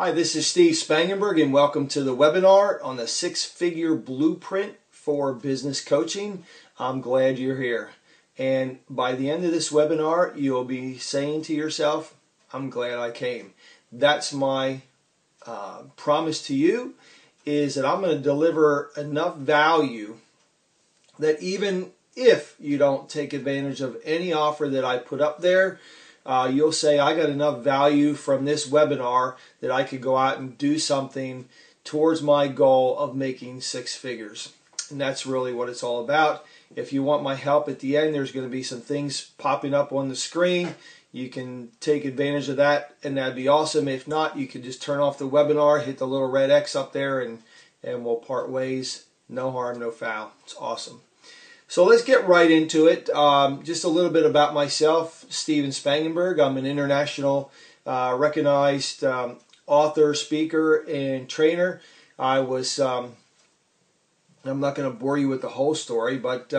Hi, this is Steve Spangenberg and welcome to the webinar on the six-figure blueprint for business coaching. I'm glad you're here. And by the end of this webinar, you'll be saying to yourself, I'm glad I came. That's my promise to you, is that I'm going to deliver enough value that even if you don't take advantage of any offer that I put up there, you'll say, I got enough value from this webinar that I could go out and do something towards my goal of making six figures. And that's really what it's all about. If you want my help at the end, there's going to be some things popping up on the screen. You can take advantage of that, and that'd be awesome. If not, you can just turn off the webinar, hit the little red X up there, and we'll part ways. No harm, no foul. It's awesome. So let's get right into it. Just a little bit about myself, Steven Spangenberg. I'm an international recognized author, speaker, and trainer. I was, I'm not going to bore you with the whole story, but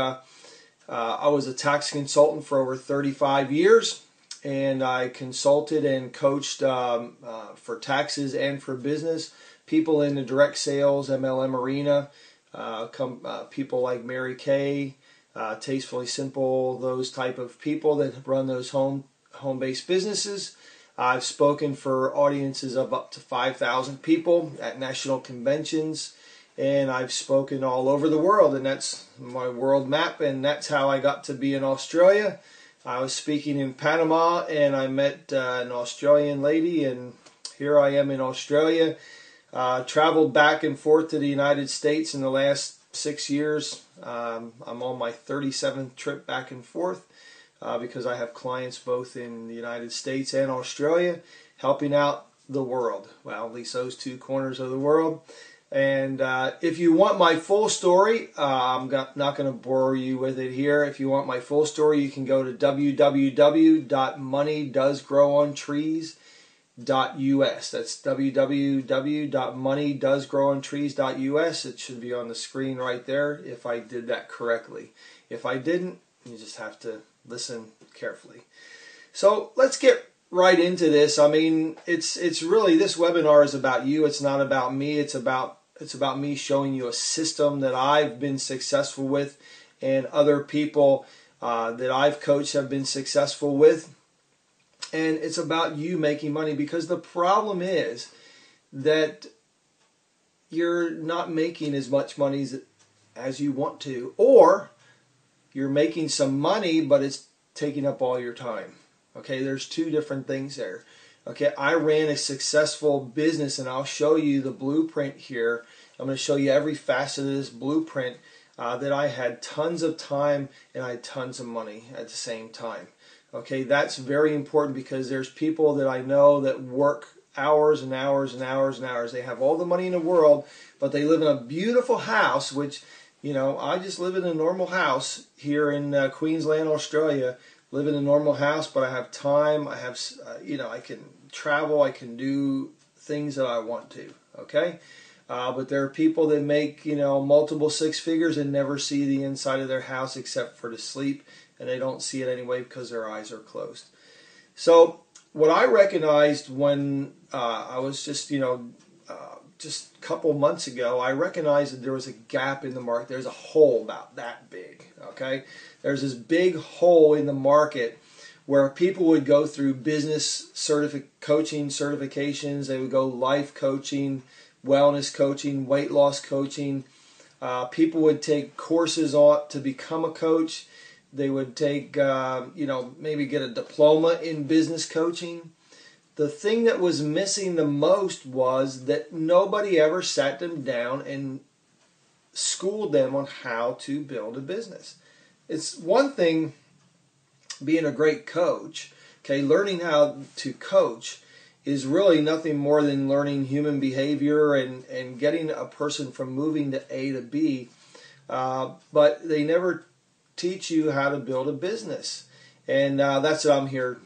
I was a tax consultant for over 35 years, and I consulted and coached for taxes and for business, people in the direct sales, MLM arena, people like Mary Kay, Tastefully Simple, those type of people that run those home-based businesses. I've spoken for audiences of up to 5,000 people at national conventions, and I've spoken all over the world, and that's my world map, and that's how I got to be in Australia. I was speaking in Panama, and I met an Australian lady, and here I am in Australia. Traveled back and forth to the United States in the last 6 years. I'm on my 37th trip back and forth because I have clients both in the United States and Australia helping out the world. Well, at least those two corners of the world. And if you want my full story, I'm not going to bore you with it here. If you want my full story, you can go to www.moneydoesgrowontrees.us. That's www.moneydoesgrowontrees.us. It should be on the screen right there if I did that correctly. If I didn't, you just have to listen carefully. So let's get right into this. I mean, it's really, this webinar is about you. It's not about me. It's about me showing you a system that I've been successful with and other people that I've coached have been successful with. And it's about you making money, because the problem is that you're not making as much money as you want to, or you're making some money but it's taking up all your time. Okay, there's two different things there. Okay, I ran a successful business, and I'll show you the blueprint here. I'm going to show you every facet of this blueprint that I had tons of time and I had tons of money at the same time. Okay, that's very important, because there's people that I know that work hours and hours and hours and hours. They have all the money in the world, but they live in a beautiful house, which, you know, I just live in a normal house here in Queensland, Australia. Live in a normal house, but I have time. I have, I can travel. I can do things that I want to. Okay, but there are people that make, multiple six figures and never see the inside of their house except for to sleep. And they don't see it anyway because their eyes are closed. So what I recognized when I was just a couple months ago, I recognized that there was a gap in the market. There's a hole about that big. Okay, there's this big hole in the market where people would go through business coaching certifications. They would go life coaching, wellness coaching, weight loss coaching. People would take courses to become a coach. They would take, maybe get a diploma in business coaching. The thing that was missing the most was that nobody ever sat them down and schooled them on how to build a business. It's one thing being a great coach. Okay, learning how to coach is really nothing more than learning human behavior and getting a person from moving to A to B. But they never teach you how to build a business, and that's what I'm here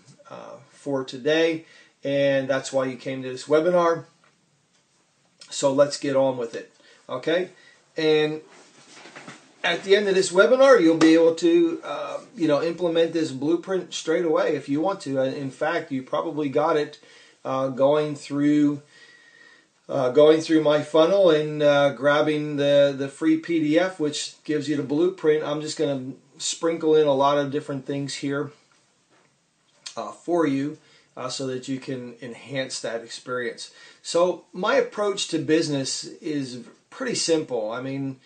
for today, and that's why you came to this webinar. So let's get on with it. Okay, and at the end of this webinar, you'll be able to implement this blueprint straight away if you want to. In fact, you probably got it going through going through my funnel and grabbing the free PDF, which gives you the blueprint. I'm just going to sprinkle in a lot of different things here for you so that you can enhance that experience. So my approach to business is pretty simple. I mean,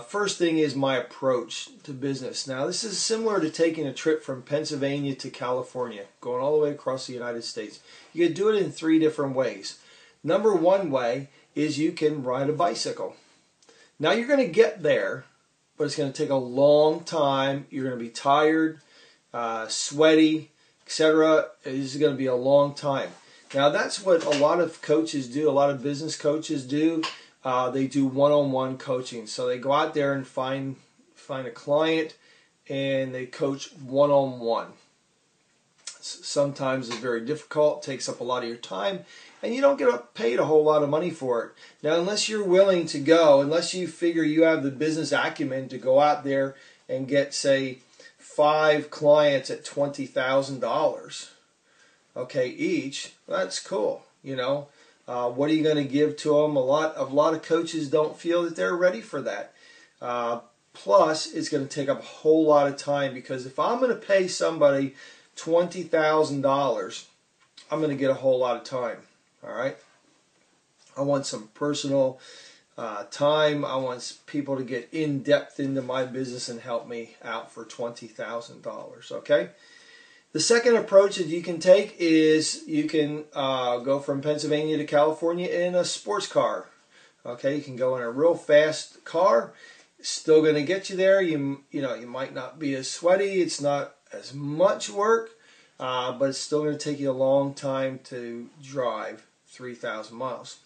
first thing is my approach to business. Now, this is similar to taking a trip from Pennsylvania to California, going all the way across the United States. You can do it in 3 different ways. Number one way is you can ride a bicycle. Now, you're going to get there, but it's going to take a long time. You're going to be tired, sweaty, etc. This is going to be a long time. Now, that's what a lot of coaches do. A lot of business coaches do. They do one-on-one coaching. So they go out there and find a client and they coach one-on-one. Sometimes it's very difficult, takes up a lot of your time, and you don't get paid a whole lot of money for it. Now, unless you're willing to go, unless you figure you have the business acumen to go out there and get, say, 5 clients at $20,000, okay, each, that's cool, you know. What are you going to give to them? A lot of coaches don't feel that they're ready for that. Plus, it's going to take up a whole lot of time, because if I'm going to pay somebody $20,000, I'm going to get a whole lot of time. All right. I want some personal time. I want people to get in depth into my business and help me out for $20,000. Okay. The second approach that you can take is you can go from Pennsylvania to California in a sports car. Okay, you can go in a real fast car. It's still going to get you there. You know, you might not be as sweaty. It's not as much work, but it's still going to take you a long time to drive 3,000 miles.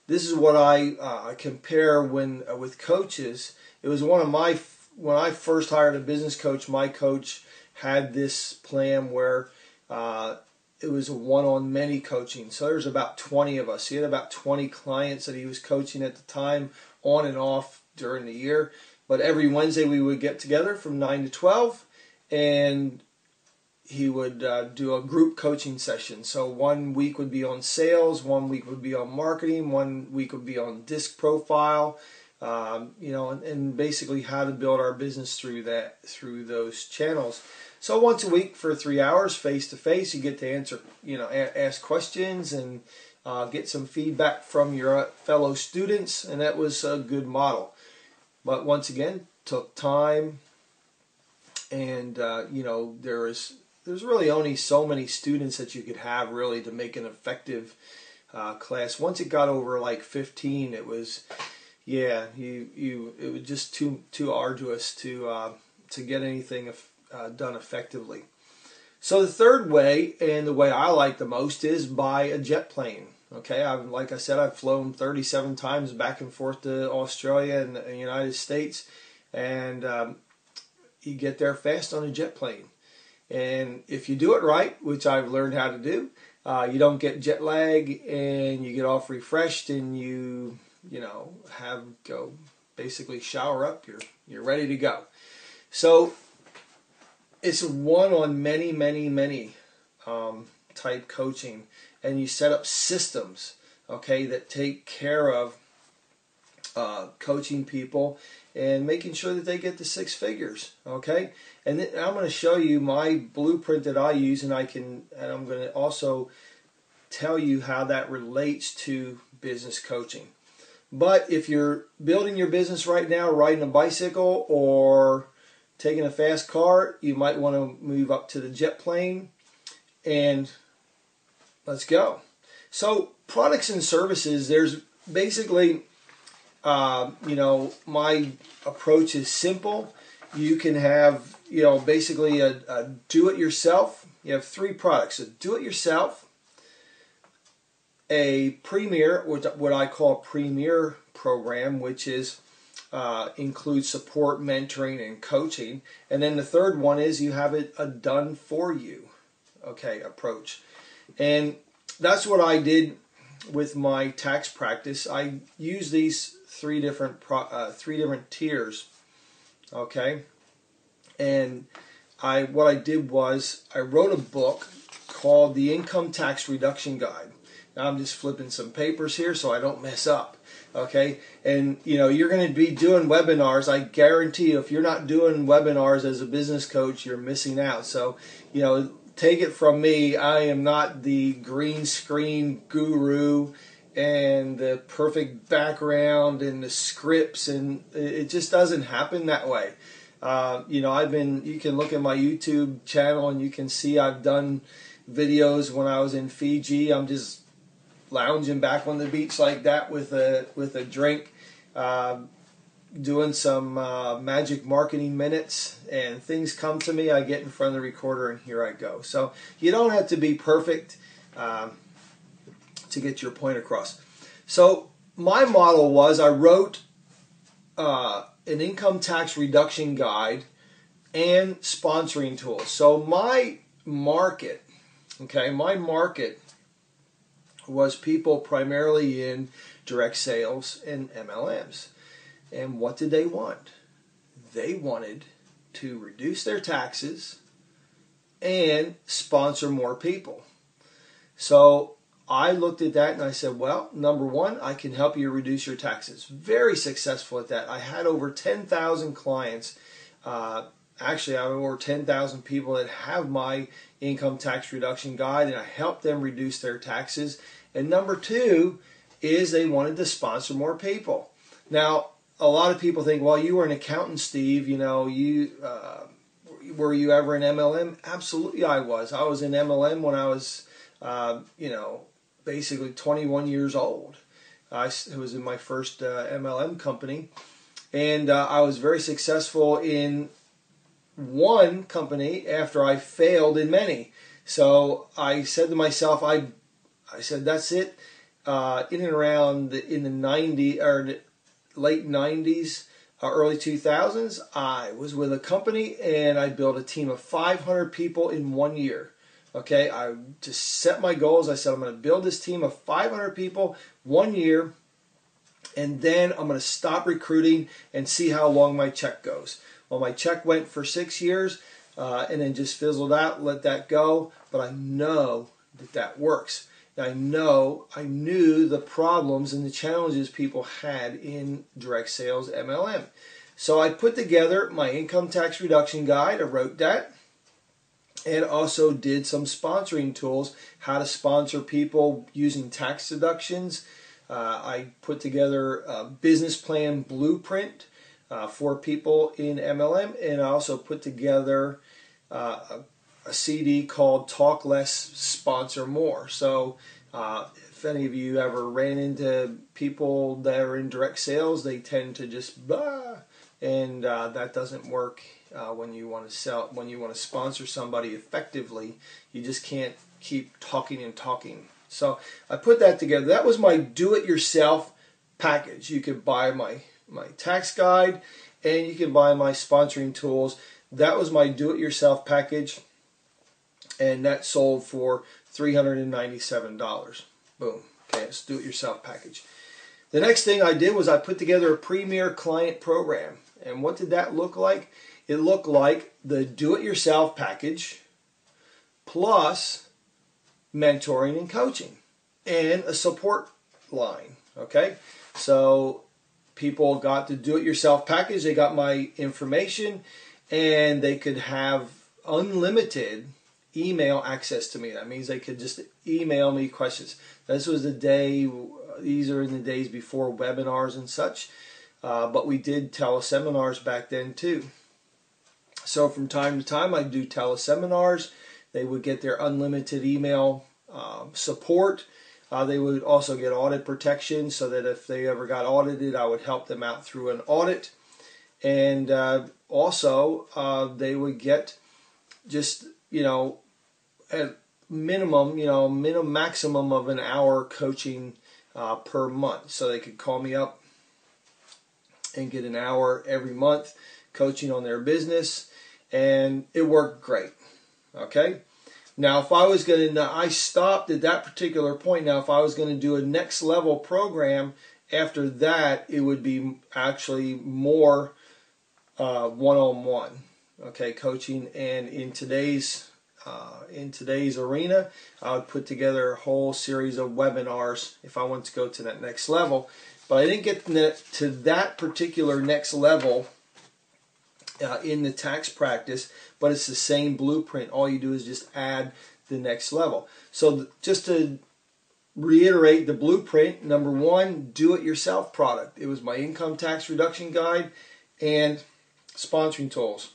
This is what I compare with coaches. It was one of my, when I first hired a business coach, my coach had this plan where it was a one-on-many coaching. So there's about 20 of us. He had about 20 clients that he was coaching at the time, on and off during the year. But every Wednesday we would get together from 9 to 12, and he would do a group coaching session. So 1 week would be on sales, 1 week would be on marketing, 1 week would be on disc profile, you know, and basically how to build our business through those channels. So once a week for 3 hours, face to face, you get to answer, you know, ask questions and get some feedback from your fellow students, and that was a good model. But once again, took time, and you know, there's really only so many students that you could have really to make an effective class. Once it got over like 15, it was, yeah, it was just too arduous to get anything done effectively. So the third way, and the way I like the most, is by a jet plane. Okay, like I said, I've flown 37 times back and forth to Australia and the United States, and you get there fast on a jet plane. And if you do it right, which I've learned how to do, you don't get jet lag, and you get off refreshed, and you know, go basically shower up. You're ready to go. So it's one on many type coaching, and you set up systems, okay, that take care of coaching people and making sure that they get to 6 figures, okay. And then I'm going to show you my blueprint that I use, and I'm going to also tell you how that relates to business coaching. But if you're building your business right now, riding a bicycle or taking a fast car, you might want to move up to the jet plane, and let's go. So products and services, there's basically, you know, my approach is simple. You can have, you know, basically a do-it-yourself. You have 3 products: a do-it-yourself, a premier, what I call a premier program, which is includes support, mentoring, and coaching. And then the third one is you have a done for you, okay, approach. And that's what I did with my tax practice. I use these 3 different tiers, okay. And what I did was I wrote a book called The Income Tax Reduction Guide. Now I'm just flipping some papers here so I don't mess up. Okay, and you're going to be doing webinars. I guarantee you, if you're not doing webinars as a business coach, you're missing out. So, take it from me, I am not the green screen guru and the perfect background and the scripts, and it just doesn't happen that way. You can look at my YouTube channel and you can see I've done videos when I was in Fiji. I'm just lounging back on the beach like that with a drink, doing some magic marketing minutes, and things come to me. I get in front of the recorder and here I go. So you don't have to be perfect to get your point across. So my model was I wrote an income tax reduction guide and sponsoring tools. So my market was people primarily in direct sales and MLMs. And what did they want? They wanted to reduce their taxes and sponsor more people. So I looked at that and I said, well, number one, I can help you reduce your taxes. Very successful at that. I had over 10,000 clients. Actually, I have over 10,000 people that have my income tax reduction guide, and I helped them reduce their taxes. And number two is they wanted to sponsor more people. Now, a lot of people think, well, you were an accountant, Steve. Were you ever in MLM? Absolutely, I was. I was in MLM when I was, basically 21 years old. It was in my first MLM company, and I was very successful in one company after I failed in many. So I said to myself, I said, that's it. In and around in the 90s or late 90s, early 2000s, I was with a company and I built a team of 500 people in 1 year. Okay, I just set my goals. I said, I'm going to build this team of 500 people 1 year, and then I'm going to stop recruiting and see how long my check goes. Well, my check went for 6 years and then just fizzled out, let that go. But I know that works. I knew the problems and the challenges people had in direct sales MLM. So I put together my income tax reduction guide. I wrote that, and also did some sponsoring tools, how to sponsor people using tax deductions. I put together a business plan blueprint for people in MLM, and I also put together a CD called Talk Less, Sponsor More. So if any of you ever ran into people that are in direct sales, they tend to just blah, and that doesn't work when you want to sell. When you want to sponsor somebody effectively, you just can't keep talking and talking. So I put that together. That was my do-it-yourself package. You could buy my tax guide, and you can buy my sponsoring tools. That was my do-it-yourself package, and that sold for $397. Boom. Okay, it's do-it-yourself package. The next thing I did was I put together a premier client program. And what did that look like? It looked like the do-it-yourself package plus mentoring and coaching and a support line. Okay, so people got the do-it-yourself package. They got my information, and they could have unlimited email access to me. That means they could just email me questions. These are in the days before webinars and such, but we did teleseminars back then too. So from time to time I do teleseminars. They would get their unlimited email support. They would also get audit protection, so that if they ever got audited, I would help them out through an audit. And also they would get just, at maximum of an hour coaching per month. So they could call me up and get an hour every month coaching on their business, and it worked great. Okay, now if I was going to, I stopped at that particular point. Now if I was going to do a next level program after that, it would be actually more one-on-one, okay, coaching. And in today's in today's arena, I would put together a whole series of webinars if I want to go to that next level. But I didn't get to that particular next level in the tax practice, but it's the same blueprint. All you do is just add the next level. So just to reiterate the blueprint, number one, do-it-yourself product. It was my income tax reduction guide and sponsoring tools.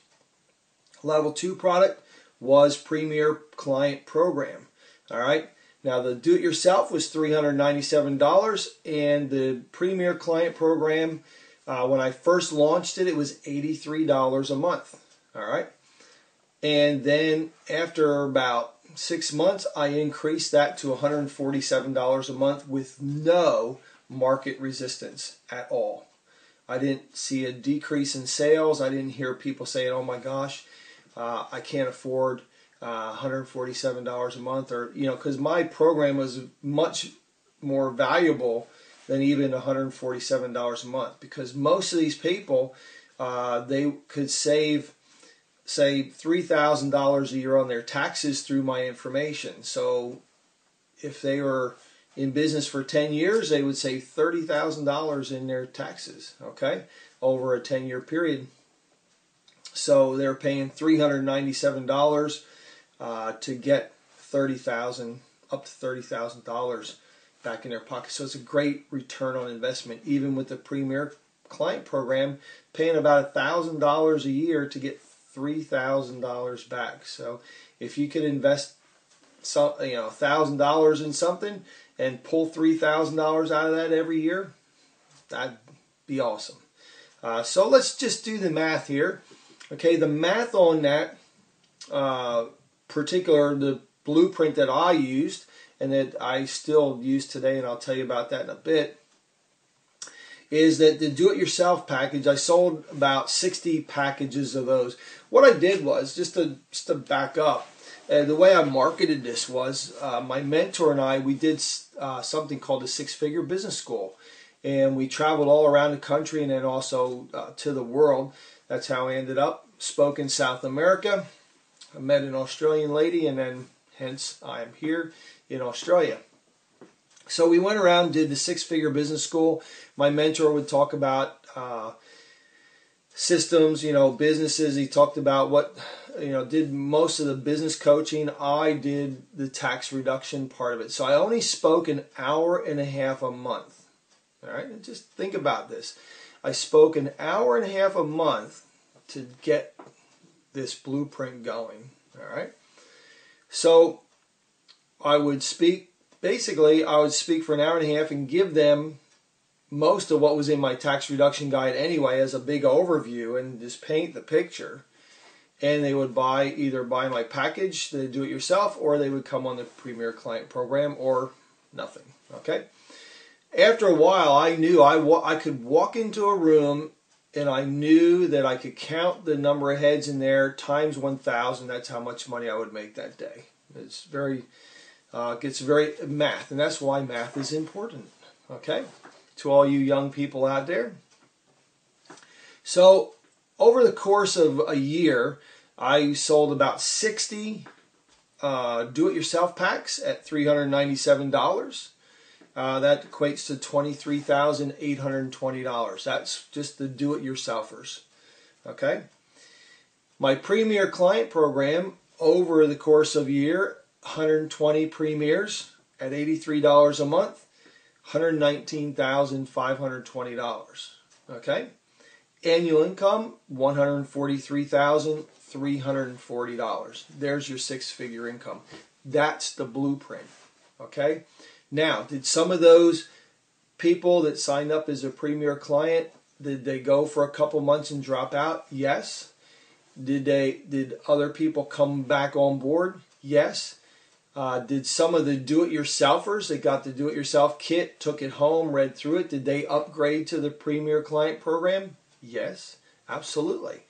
Level 2 product was Premier Client Program. All right. Now the do-it-yourself was $397, and the Premier Client Program, when I first launched it, it was $83 a month. All right. And then after about 6 months, I increased that to $147 a month with no market resistance at all. I didn't see a decrease in sales. I didn't hear people saying, oh my gosh, I can't afford $147 a month, or, because my program was much more valuable than even $147 a month, because most of these people, they could save, say, $3,000 a year on their taxes through my information. So if they were in business for 10 years, they would save $30,000 in their taxes, okay, over a 10-year period. So they're paying $397 to get $30,000, up to $30,000 back in their pocket. So it's a great return on investment, even with the Premier Client Program, paying about $1,000 a year to get $3,000 back. So if you could invest $1,000 in something and pull $3,000 out of that every year, that'd be awesome. So let's just do the math here. Okay, the math on that the blueprint that I used and that I still use today, and I'll tell you about that in a bit, is that the do-it-yourself package, I sold about 60 packages of those. What I did was, just to back up, the way I marketed this was, my mentor and I, we did something called the Six-Figure Business School. And we traveled all around the country and then also to the world. That's how I ended up. Spoke in South America. I met an Australian lady, and then hence I am here in Australia. So we went around, did the Six-Figure Business School. My mentor would talk about systems, businesses. He talked about what, did most of the business coaching. I did the tax reduction part of it. So I only spoke an hour and a half a month. All right, and just think about this. I spoke an hour and a half a month to get this blueprint going. All right. So I would speak, basically, I would speak for an hour and a half and give them most of what was in my tax reduction guide anyway as a big overview and just paint the picture. And they would either buy my package, the do-it-yourself, or they would come on the Premier Client Program, or nothing. Okay. After a while, I knew I could walk into a room and I knew that I could count the number of heads in there times 1,000. That's how much money I would make that day. It's gets very math, and that's why math is important. Okay, to all you young people out there. So over the course of a year, I sold about 60 do-it-yourself packs at $397. That equates to $23,820. That's just the do-it-yourselfers. Okay. My Premier Client Program, over the course of a year, 120 premiers at $83 a month, $119,520. Okay. Annual income, $143,340. There's your six-figure income. That's the blueprint. Okay. Now, did some of those people that signed up as a Premier client, did they go for a couple months and drop out? Yes. Did other people come back on board? Yes. Did some of the do-it-yourselfers that got the do-it-yourself kit, took it home, read through it, did they upgrade to the Premier Client Program? Yes, absolutely.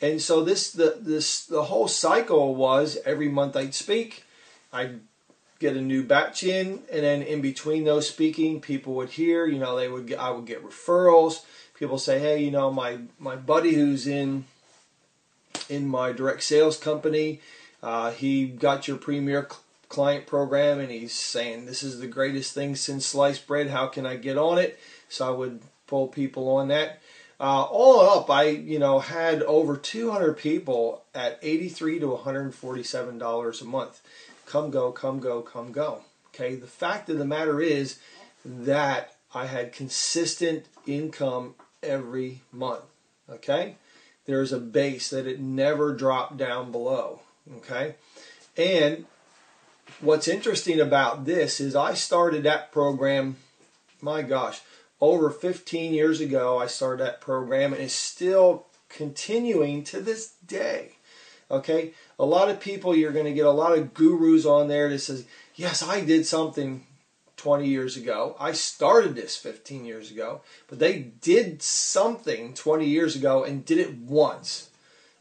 And so the whole cycle was every month I'd speak, I'd get a new batch in, and then in between those speaking, people would hear, I would get referrals. People say, hey, my buddy who's in my direct sales company, He got your Premier Client Program, and he's saying, this is the greatest thing since sliced bread. How can I get on it? So I would pull people on that. All up, I had over 200 people at $83 to $147 a month. Come go, come go, come go. Okay, the fact of the matter is that I had consistent income every month. Okay, there's a base that it never dropped down below. Okay, and what's interesting about this is I started that program, my gosh, over 15 years ago. I started that program, and it's still continuing to this day. Okay, a lot of people, you're going to get a lot of gurus on there that says, yes, I did something 20 years ago. I started this 15 years ago, but they did something 20 years ago and did it once.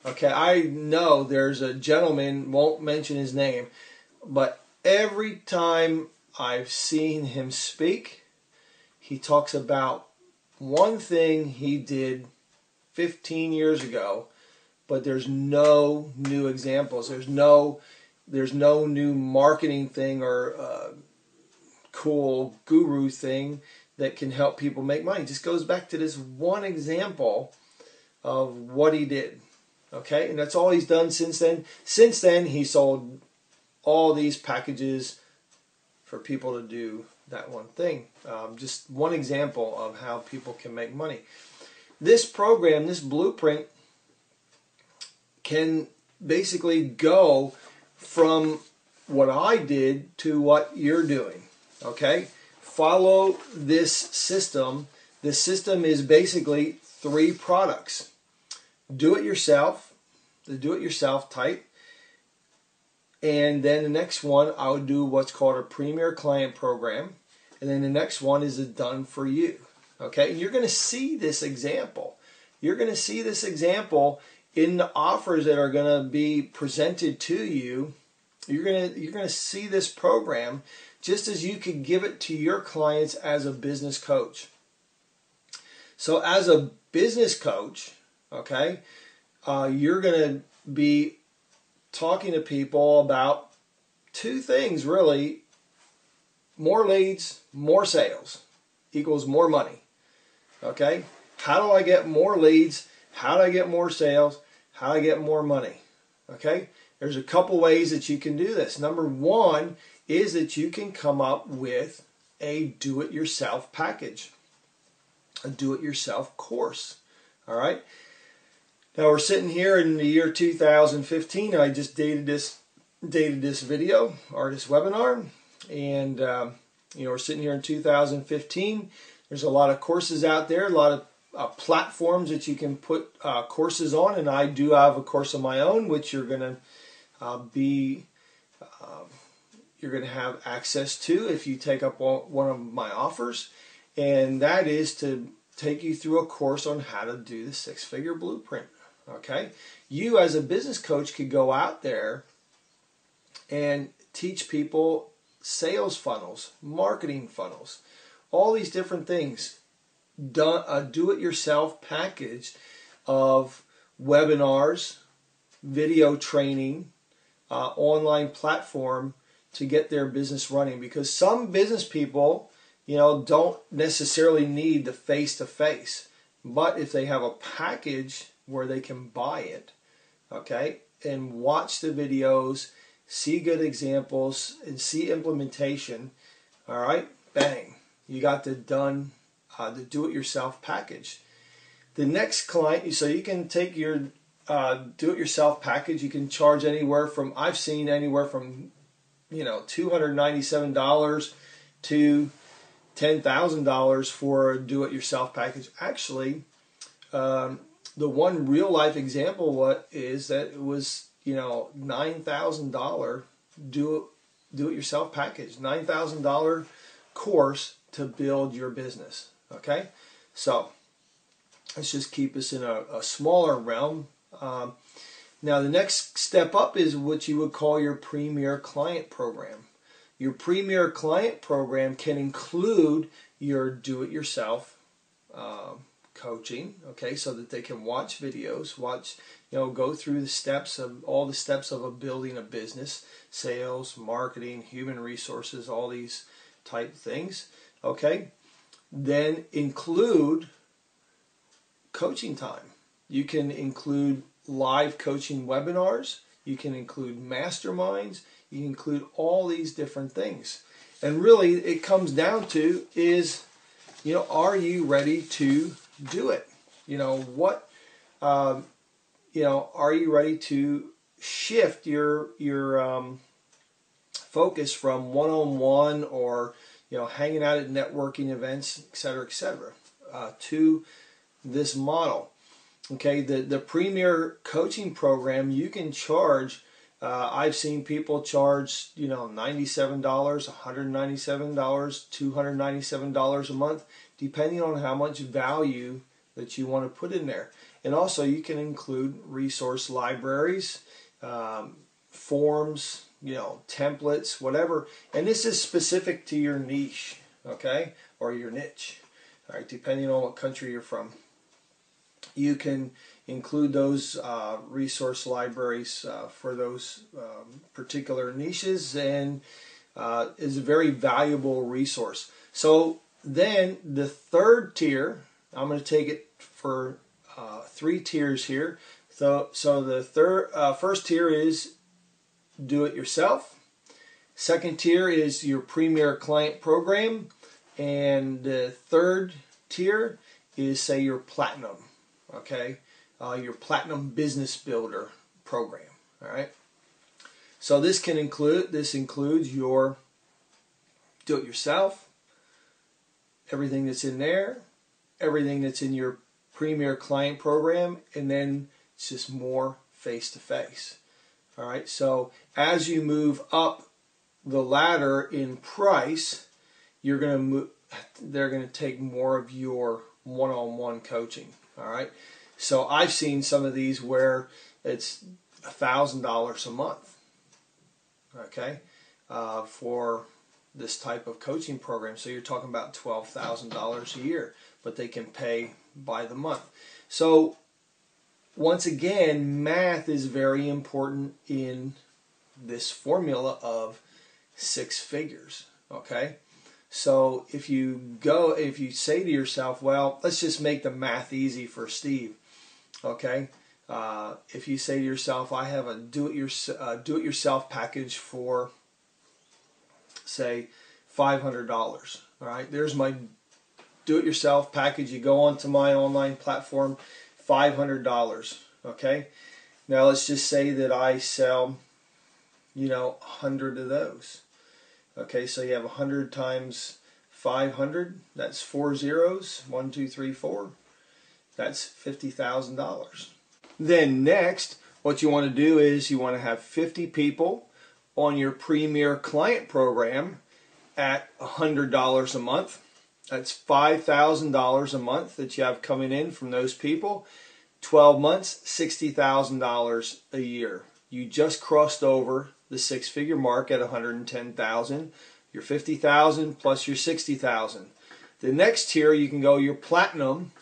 Okay, I know there's a gentleman, won't mention his name, but every time I've seen him speak, he talks about one thing he did 15 years ago, but there's no new examples. There's no new marketing thing or cool guru thing that can help people make money. It just goes back to this one example of what he did. Okay, and that's all he's done since then. Since then, he sold all these packages for people to do that one thing. Just one example of how people can make money. This program, this blueprint, can basically go from what I did to what you're doing. Okay? Follow this system. This system is basically 3 products. Do it yourself, the do it yourself type. And then the next one, I would do what's called a Premier Client Program. And then the next one is a done for you. Okay? And you're going to see this example. You're going to see this example in the offers that are going to be presented to you. You're going to see this program just as you could give it to your clients as a business coach. So as a business coach, okay, you're going to be talking to people about 2 things really. More leads, more sales equals more money. Okay? How do I get more leads? How do I get more sales? How do I get more money? Okay? There's a couple ways that you can do this. Number 1 is that you can come up with a do-it-yourself package, a do-it-yourself course. All right? Now we're sitting here in the year 2015. I just dated this video or this webinar, and we're sitting here in 2015. There's a lot of courses out there, a lot of platforms that you can put courses on, and I do have a course of my own, which you're going to have access to if you take up one of my offers, and that is to take you through a course on how to do the 6-figure blueprint. Okay, you as a business coach could go out there and teach people sales funnels, marketing funnels, all these different things. A do-it-yourself package of webinars, video training, online platform to get their business running. Because some business people, don't necessarily need the face-to-face, but if they have a package where they can buy it, okay, and watch the videos, see good examples, and see implementation, all right, bang, you got the do-it-yourself package. The next client, so you can take your do-it-yourself package, you can charge anywhere from, I've seen anywhere from, $297 to $10,000 for a do-it-yourself package. Actually, the one real life example is that it was $9,000 do-it-yourself package, $9,000 course to build your business. Okay, so let's just keep us in a smaller realm. Now the next step up is what you would call your Premier Client Program. Your Premier Client Program can include your do-it-yourself coaching, okay, so that they can watch videos, watch go through the steps of all the steps of building a business, sales, marketing, human resources, all these type things. Okay, then include coaching time. You can include live coaching webinars. You can include masterminds. You can include all these different things. And really, it comes down to is, are you ready to do it? What, are you ready to shift your focus from one-on-one or hanging out at networking events, etc., to this model? Okay, the Premier Coaching Program, you can charge. I've seen people charge, $97, $197, $297 a month, depending on how much value that you want to put in there. And also, you can include resource libraries, forms, templates, whatever. And this is specific to your niche, okay, or your niche, all right, depending on what country you're from. You can include those resource libraries for those particular niches, and is a very valuable resource. So then the third tier, I'm going to take it for 3 tiers here. So the first tier is do it yourself. Second tier is your Premier Client Program, and the third tier is, say, your Platinum. Okay, your Platinum Business Builder program. All right. So this includes your do-it-yourself, everything that's in there, everything that's in your Premier Client Program, and then it's just more face-to-face. All right. So as you move up the ladder in price, they're going to take more of your one-on-one coaching. All right, so I've seen some of these where it's $1,000 a month, okay, for this type of coaching program. So you're talking about $12,000 a year, but they can pay by the month. So once again, math is very important in this formula of 6 figures, okay? So if you say to yourself, well, let's just make the math easy for Steve, okay? If you say to yourself, I have a do-it-yourself package for, say, $500. All right, there's my do-it-yourself package. You go onto my online platform, $500. Okay, now let's just say that I sell, 100 of those. Okay, so you have 100 times 500, that's 4 zeros, 1, 2, 3, 4. That's $50,000. Then next, what you want to do is you want to have 50 people on your Premier Client Program at $100 a month. That's $5,000 a month that you have coming in from those people. 12 months, $60,000 a year. You just crossed over the 6-figure mark at $110,000. Your $50,000 plus your $60,000. The next tier, you can go your Platinum,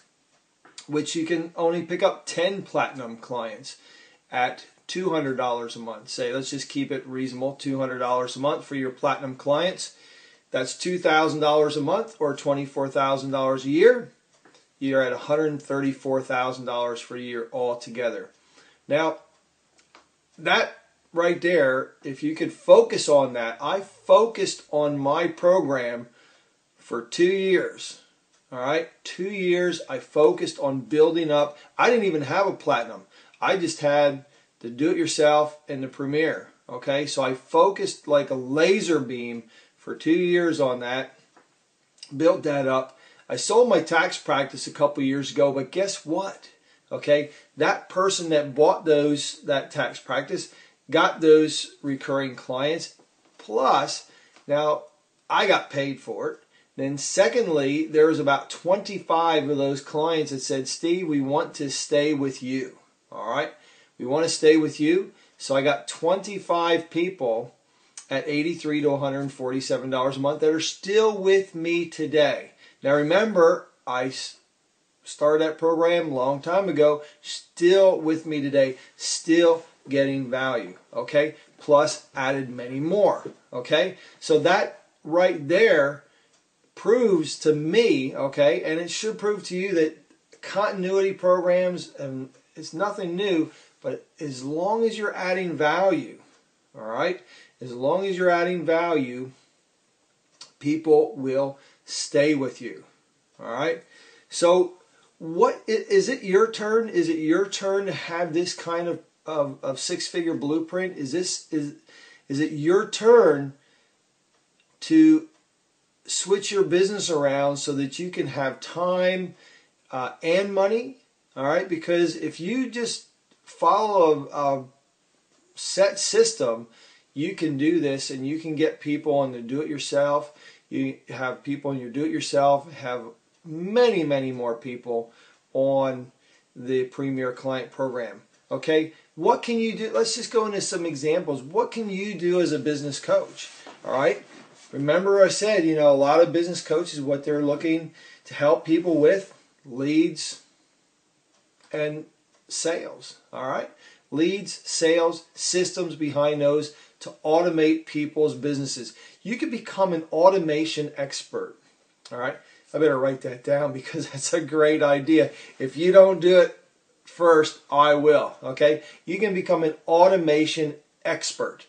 which you can only pick up 10 Platinum clients at $200 a month. Say, let's just keep it reasonable, $200 a month for your Platinum clients. That's $2,000 a month or $24,000 a year. You're at $134,000 for a year altogether. Now, that right there, if you could focus on that, I focused on my program for 2 years. All right, 2 years I focused on building up. I didn't even have a Platinum. I just had the do-it-yourself and the Premier. Okay, so I focused like a laser beam for 2 years on that, built that up. I sold my tax practice a couple years ago, but guess what? Okay, that person that bought that tax practice got those recurring clients, plus now I got paid for it. Then secondly, there was about 25 of those clients that said, Steve, we want to stay with you. All right, we want to stay with you. So I got 25 people at $83 to $147 a month that are still with me today. Now remember, I started that program a long time ago, still with me today, still getting value, okay? Plus added many more, okay? So that right there proves to me, okay, and it should prove to you that continuity programs, and it's nothing new, but as long as you're adding value, all right, as long as you're adding value, people will stay with you, all right? So what is it your turn? Is it your turn to have this kind of six-figure blueprint? Is it your turn to switch your business around so that you can have time and money? All right, because if you just follow a set system, you can do this, and you can get people on the do-it-yourself. You have people on your do-it-yourself, have many, many more people on the Premier Client Program. Okay, what can you do? Let's just go into some examples. What can you do as a business coach? All right, remember I said, you know, a lot of business coaches, what they're looking to help people with, leads and sales. All right, leads, sales, systems behind those to automate people's businesses. You can become an automation expert. All right, I better write that down because that's a great idea. If you don't do it first, I will. Okay, you can become an automation expert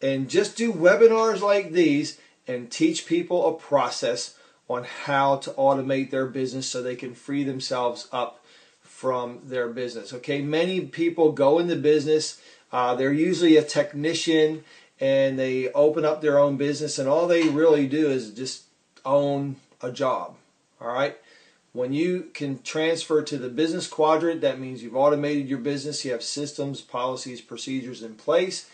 and just do webinars like these and teach people a process on how to automate their business so they can free themselves up from their business. Okay, many people go into business, they're usually a technician, and they open up their own business, and all they really do is just own a job. All right, when you can transfer to the business quadrant, that means you've automated your business, you have systems, policies, procedures in place,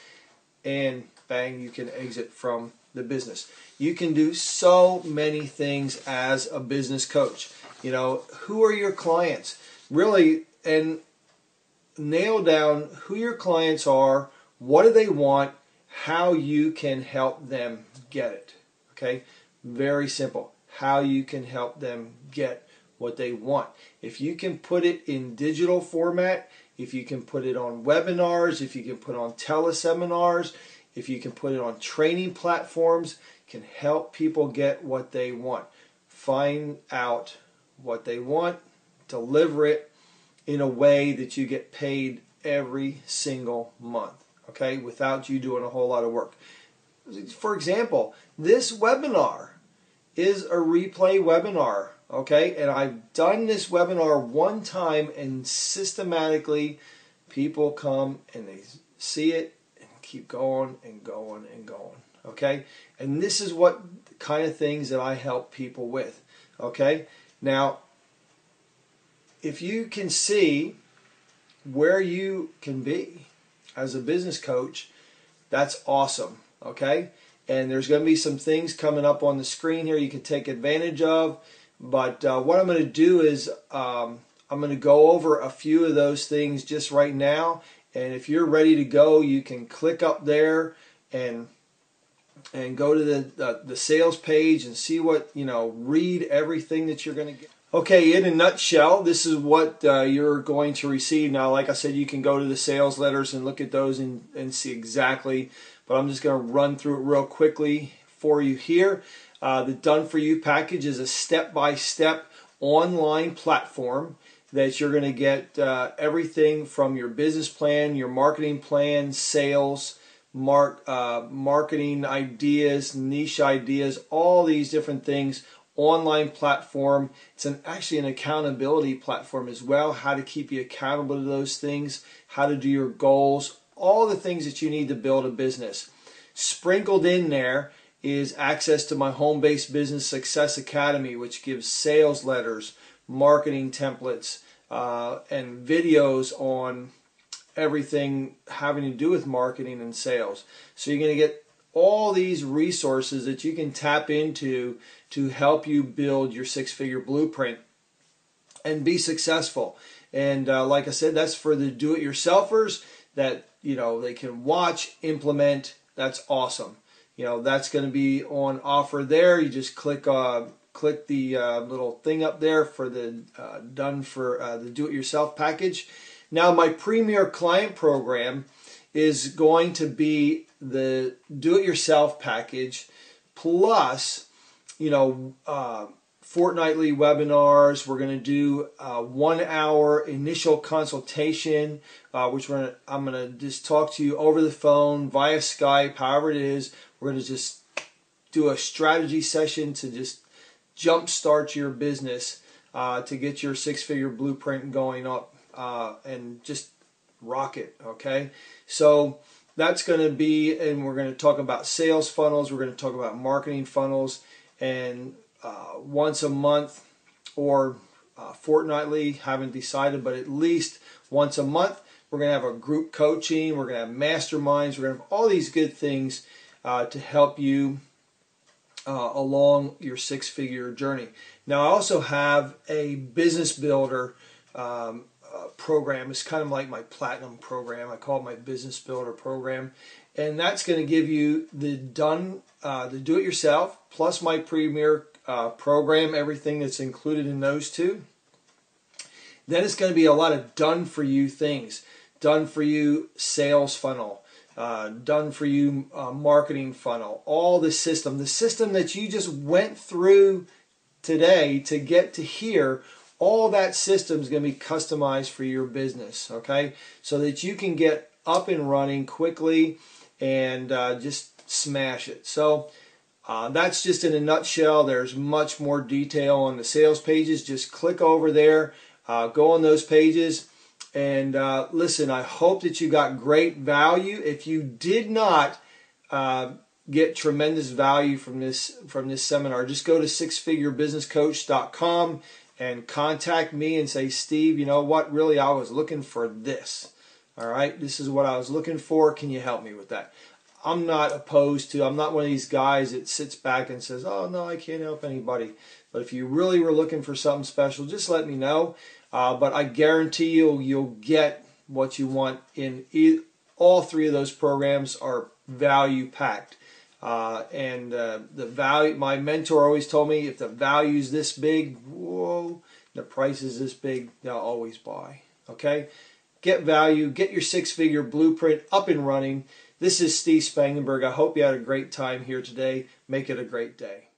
and bang, you can exit from the business. You can do so many things as a business coach. You know, who are your clients? Really, and nail down who your clients are, what do they want, how you can help them get it. Okay, very simple. How you can help them get what they want. If you can put it in digital format, if you can put it on webinars, if you can put it on teleseminars, if you can put it on training platforms, can help people get what they want. Find out what they want, deliver it in a way that you get paid every single month, okay, without you doing a whole lot of work. For example, this webinar is a replay webinar, okay, and I've done this webinar one time, and systematically people come and they see it and keep going and going and going, okay, and this is what kind of things that I help people with, okay. Now, if you can see where you can be as a business coach, that's awesome, okay? And there's going to be some things coming up on the screen here you can take advantage of. But what I'm going to do is I'm going to go over a few of those things just right now. And if you're ready to go, you can click up there and go to the sales page and see what, you know, read everything that you're going to get. Okay, in a nutshell, this is what you're going to receive. Now, like I said, you can go to the sales letters and look at those and see exactly, but I'm just going to run through it real quickly for you here. The Done For You package is a step-by-step online platform that you're going to get everything from your business plan, your marketing plan, sales, marketing ideas, niche ideas, all these different things. Online platform. It's actually an accountability platform as well, how to keep you accountable to those things, how to do your goals, all the things that you need to build a business. Sprinkled in there is access to my home-based business success academy, which gives sales letters, marketing templates, and videos on everything having to do with marketing and sales. So you're going to get all these resources that you can tap into to help you build your six-figure blueprint and be successful. And like I said, that's for the do-it-yourselfers that, you know, they can watch, implement. That's awesome. You know, that's going to be on offer there. You just click click the little thing up there for the the do-it-yourself package. Now my Premier Client Program is going to be the do-it-yourself package plus, fortnightly webinars. We're going to do a 1 hour initial consultation, which I'm going to just talk to you over the phone, via Skype, however it is. We're going to just do a strategy session to just jumpstart your business, to get your six-figure blueprint going up, and just rock it, okay? So that's going to be, and we're going to talk about sales funnels, we're going to talk about marketing funnels, and once a month or fortnightly, haven't decided, but at least once a month, we're going to have a group coaching, we're going to have masterminds, we're going to have all these good things to help you along your six-figure journey. Now I also have a business builder program. It's kind of like my platinum program. I call it my business builder program, and that's going to give you the do-it-yourself plus my Premier program, everything that's included in those two. Then it's going to be a lot of done for you things. Done for you sales funnel, done for you marketing funnel, all the system that you just went through today to get to here. All that system is going to be customized for your business, okay? So that you can get up and running quickly and just smash it. So that's just in a nutshell. There's much more detail on the sales pages. Just click over there, go on those pages, and listen, I hope that you got great value. If you did not get tremendous value from this seminar, just go to sixfigurebusinesscoach.com and contact me and say, Steve, you know what, really I was looking for this. All right, this is what I was looking for. Can you help me with that? I'm not opposed to, I'm not one of these guys that sits back and says, oh no, I can't help anybody. But if you really were looking for something special, just let me know. But I guarantee you'll get what you want in all three of those programs are value packed. And the value, my mentor always told me, if the value is this big, whoa, the price is this big, they'll always buy. Okay? Get value, get your six-figure blueprint up and running. This is Steve Spangenberg. I hope you had a great time here today. Make it a great day.